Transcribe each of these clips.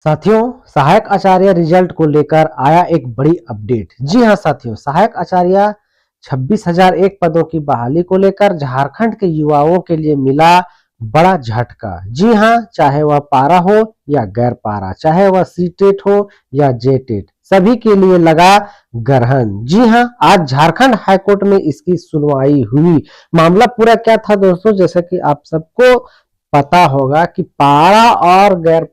साथियों, सहायक आचार्य रिजल्ट को लेकर आया एक बड़ी अपडेट। जी हां साथियों, सहायक आचार्य 26,001 पदों की बहाली को लेकर झारखंड के युवाओं के लिए मिला बड़ा झटका। जी हां, चाहे वह पारा हो या गैर पारा, चाहे वह सीटेट हो या जेटेट, सभी के लिए लगा ग्रहण। जी हां, आज झारखंड हाईकोर्ट में इसकी सुनवाई हुई। मामला पूरा क्या था दोस्तों, जैसा कि आप सबको पता होगा कि अलग पारा और गैर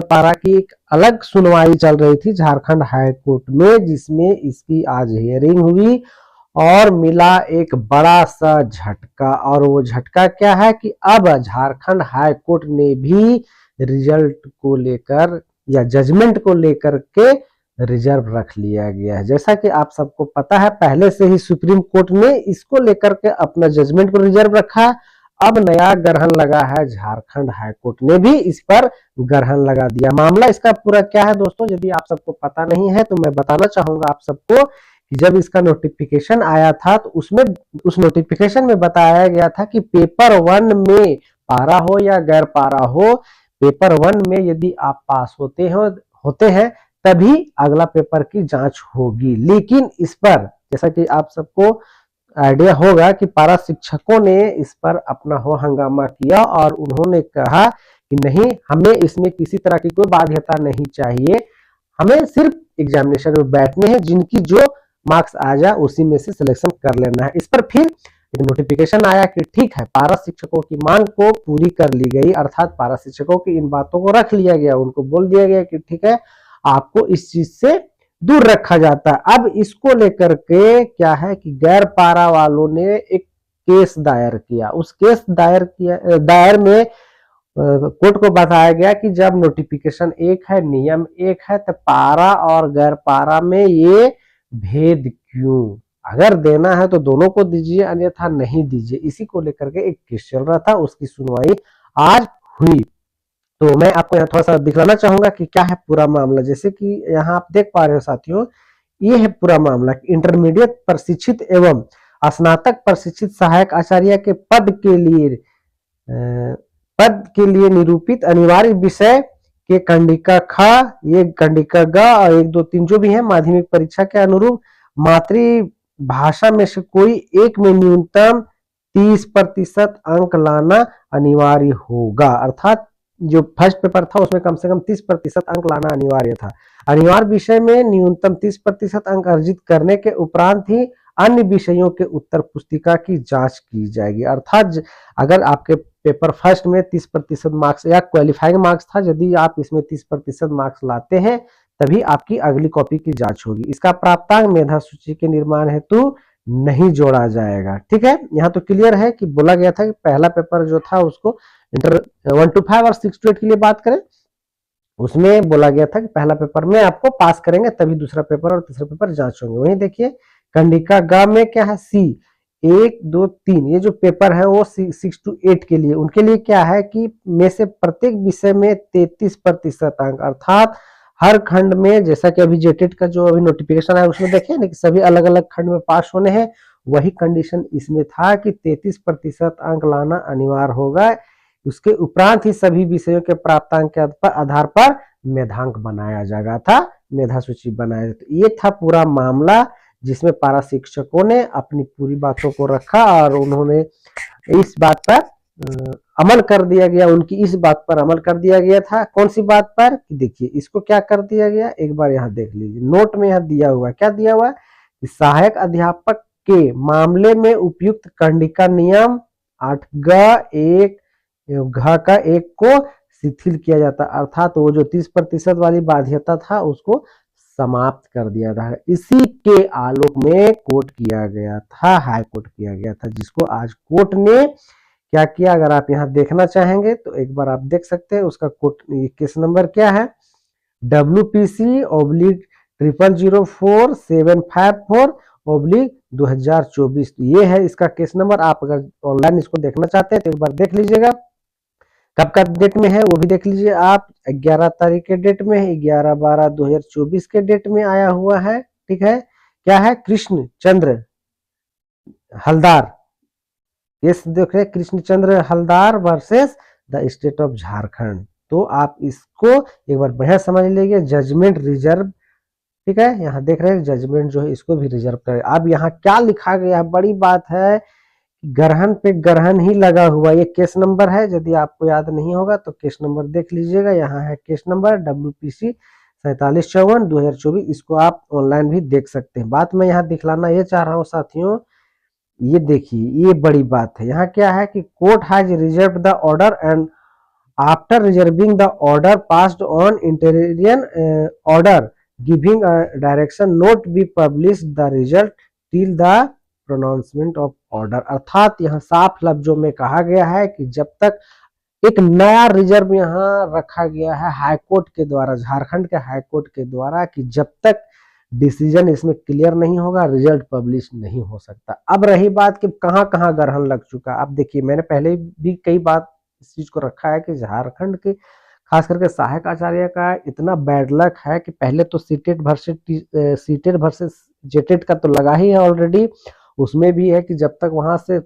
पारा की एक अलग सुनवाई चल रही थी झारखंड हाई कोर्ट में, जिसमें इसकी आज हियरिंग हुई और मिला एक बड़ा सा झटका। और वो झटका क्या है कि अब झारखंड हाई कोर्ट ने भी रिजल्ट को लेकर या जजमेंट को लेकर के रिजर्व रख लिया गया है। जैसा कि आप सबको पता है, पहले से ही सुप्रीम कोर्ट ने इसको लेकर के अपना जजमेंट को रिजर्व रखा। अब नया ग्रहण लगा है, झारखंड हाईकोर्ट ने भी इस पर ग्रहण लगा दिया। मामला इसका पूरा क्या है दोस्तों, यदि आप सबको पता नहीं है तो मैं बताना चाहूंगा आप सबको कि जब इसका नोटिफिकेशन आया था तो उसमें उस नोटिफिकेशन में बताया गया था कि पेपर 1 में पारा हो या गैर पारा हो, पेपर 1 में यदि आप पास होते हैं तभी अगला पेपर की जांच होगी। लेकिन इस पर, जैसा कि आप सबको आइडिया होगा कि पारा शिक्षकों ने इस पर अपना हो हंगामा किया और उन्होंने कहा कि नहीं, हमें इसमें किसी तरह की कोई बाध्यता नहीं चाहिए, हमें सिर्फ एग्जामिनेशन में बैठने हैं, जिनकी जो मार्क्स आ जाए उसी में से सिलेक्शन कर लेना है। इस पर फिर एक नोटिफिकेशन आया कि ठीक है, पारा शिक्षकों की मांग को पूरी कर ली गई, अर्थात पारा शिक्षकों की इन बातों को रख लिया गया। उनको बोल दिया गया कि ठीक है, आपको इस चीज से दूर रखा जाता है। अब इसको लेकर के क्या है कि गैर पारा वालों ने एक केस दायर किया। उस केस दायर में कोर्ट को बताया गया कि जब नोटिफिकेशन एक है, नियम एक है, तो पारा और गैर पारा में ये भेद क्यों? अगर देना है तो दोनों को दीजिए, अन्यथा नहीं दीजिए। इसी को लेकर के एक केस चल रहा था, उसकी सुनवाई आज हुई। तो मैं आपको यहाँ थोड़ा सा दिखलाना चाहूंगा कि क्या है पूरा मामला। जैसे कि यहाँ आप देख पा रहे हो साथियों, ये है पूरा मामला। इंटरमीडिएट प्रशिक्षित एवं स्नातक प्रशिक्षित सहायक आचार्य के पद के लिए निरूपित अनिवार्य विषय के कंडिका ख, ये कंडिका ग और 1, 2, 3 जो भी है माध्यमिक परीक्षा के अनुरूप मातृभाषा में से कोई एक में न्यूनतम 30% अंक लाना अनिवार्य होगा। अर्थात जो फर्स्ट पेपर था उसमें कम से कम 30% अंक लाना अनिवार्य था। अनिवार्य विषय में न्यूनतम 30% अंक अर्जित करने के उपरांत ही अन्य विषयों के उत्तर पुस्तिका की जांच की जाएगी। अर्थात अगर आपके पेपर फर्स्ट में 30% मार्क्स या क्वालिफाइंग मार्क्स था, यदि आप इसमें 30% मार्क्स लाते हैं तभी आपकी अगली कॉपी की जांच होगी। इसका प्राप्तांक मेधा सूची के निर्माण हेतु नहीं जोड़ा जाएगा। ठीक है, यहाँ तो क्लियर है कि बोला गया था कि पहला पेपर जो था उसको इंटर 1 to 5 और 6 to 8 के लिए बात करें, उसमें बोला गया था कि पहला पेपर में आपको पास करेंगे तभी दूसरा पेपर और तीसरा पेपर जांच होंगे। वहीं देखिए कंडिका ग में क्या है, सी 1, 2, 3 ये जो पेपर है वो 6 to 8 के लिए, उनके लिए क्या है कि में से प्रत्येक विषय में 33% अंक, अर्थात हर खंड में, जैसा कि अभी जेटेट का जो अभी नोटिफिकेशन है उसमें देखिए ना कि सभी अलग अलग खंड में पास होने हैं, वही कंडीशन इसमें था कि 33% अंक लाना अनिवार्य होगा। उसके उपरांत ही सभी विषयों के प्राप्तांक के आधार पर मेधांक बनाया जाएगा था, मेधा सूची बनाया। तो ये था पूरा मामला जिसमें पारा शिक्षकों ने अपनी पूरी बातों को रखा और उन्होंने इस बात पर अमल कर दिया गया, उनकी इस बात पर अमल कर दिया गया था। कौन सी बात पर? देखिए इसको क्या कर दिया गया, एक बार यहाँ देख लीजिए, नोट में यहाँ दिया हुआ, क्या दिया हुआ कि सहायक अध्यापक के मामले में उपयुक्त कंडिका नियम 8 ग 1 घ का 1 को शिथिल किया जाता, अर्थात वो जो 30% वाली बाध्यता था उसको समाप्त कर दिया था। इसी के आलोक में कोर्ट किया गया था, हाई कोर्ट किया गया था, जिसको आज कोर्ट ने क्या किया, अगर आप यहाँ देखना चाहेंगे तो एक बार आप देख सकते हैं। उसका कोर्ट केस नंबर क्या है, WPC/004-754/2024, ये है इसका केस नंबर। आप अगर ऑनलाइन इसको देखना चाहते हैं तो एक बार देख लीजिएगा। कब का डेट में है वो भी देख लीजिए आप, 11 तारीख के डेट में है, 11/12/2024 के डेट में आया हुआ है। ठीक है, क्या है, कृष्ण चंद्र हलदार, केस देख रहे Krishna Chandra Haldar versus the state of Jharkhand. तो आप इसको एक बार बढ़िया समझ लीजिए, जजमेंट रिजर्व, ठीक है, यहाँ देख रहे हैं जजमेंट जो है इसको भी रिजर्व करें। अब यहाँ क्या लिखा गया है, बड़ी बात है, ग्रहण पे ग्रहण ही लगा हुआ, ये केस नंबर है, यदि आपको याद नहीं होगा तो केस नंबर देख लीजिएगा, यहाँ है केस नंबर WPC 4754 2024, इसको आप ऑनलाइन भी देख सकते हैं। बात मैं यहाँ दिखलाना ये चाह रहा हूँ साथियों, ये देखिए ये बड़ी बात है, यहाँ क्या है कि court has reserve the order and after reserving the order passed on interim order giving direction not be publish the result till the pronouncement of order. अर्थात यहाँ साफ लफ्जों में कहा गया है कि जब तक एक नया रिजर्व यहाँ रखा गया है हाईकोर्ट के द्वारा, झारखंड के हाईकोर्ट के द्वारा, कि जब तक डिसीजन इसमें क्लियर नहीं होगा रिजल्ट पब्लिश नहीं हो सकता। अब रही बात कि कहां कहां ग्रहण लग चुका, अब देखिए मैंने पहले भी कई बात इस चीज को रखा है कि झारखंड के खास करके सहायक आचार्य का इतना बैड लक है कि पहले तो सीटेट वर्सेस जेटेट का तो लगा ही है ऑलरेडी, उसमें भी है कि जब तक वहां से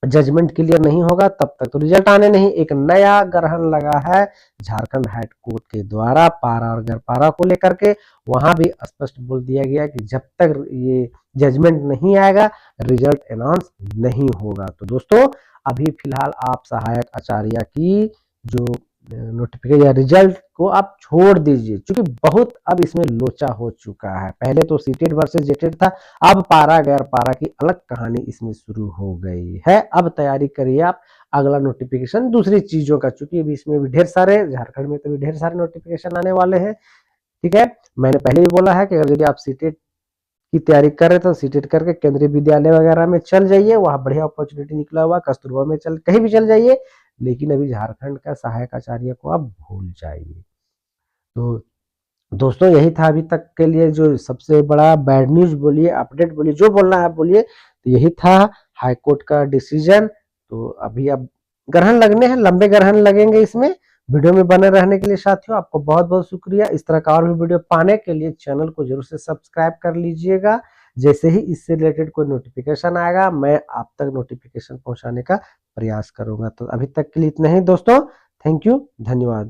जजमेंट क्लियर नहीं होगा तब तक तो रिजल्ट आने नहीं। एक नया ग्रहण लगा है झारखंड हाई कोर्ट के द्वारा पारा और गरपारा को लेकर के, वहां भी स्पष्ट बोल दिया गया कि जब तक ये जजमेंट नहीं आएगा रिजल्ट अनाउंस नहीं होगा। तो दोस्तों अभी फिलहाल आप सहायक आचार्य की जो नोटिफिकेशन या रिजल्ट को आप छोड़ दीजिए, क्योंकि बहुत अब इसमें लोचा हो चुका है। पहले तो सीटेट वर्सेस जेटेट था, अब पारा गैर पारा की अलग कहानी इसमें शुरू हो गई है। अब तैयारी करिए आप अगला नोटिफिकेशन दूसरी चीजों का, चूंकि अभी इसमें भी ढेर सारे, झारखंड में तो भी ढेर सारे नोटिफिकेशन आने वाले हैं, ठीक है। मैंने पहले भी बोला है कि अगर यदि आप सीटेट की तैयारी कर रहे तो सीटेट करके केंद्रीय विद्यालय वगैरह में चल जाइए, वहां बढ़िया अपॉर्चुनिटी निकला हुआ, कस्तूरबा में चल, कहीं भी चल जाइए, लेकिन अभी झारखंड का सहायक आचार्य को आप भूल जाइए। तो दोस्तों यही था अभी तक के लिए जो सबसे बड़ा बैड न्यूज बोलिए, अपडेट बोलिए, जो बोलना है बोलिए, तो यही था हाईकोर्ट का डिसीजन। तो अभी अब ग्रहण लगने हैं, लंबे ग्रहण लगेंगे इसमें। वीडियो में बने रहने के लिए साथियों आपको बहुत बहुत शुक्रिया। इस तरह का और भी वीडियो पाने के लिए चैनल को जरूर से सब्सक्राइब कर लीजिएगा। जैसे ही इससे रिलेटेड कोई नोटिफिकेशन आएगा मैं आप तक नोटिफिकेशन पहुंचाने का प्रयास करूंगा। तो अभी तक के लिए इतना ही दोस्तों, थैंक यू, धन्यवाद।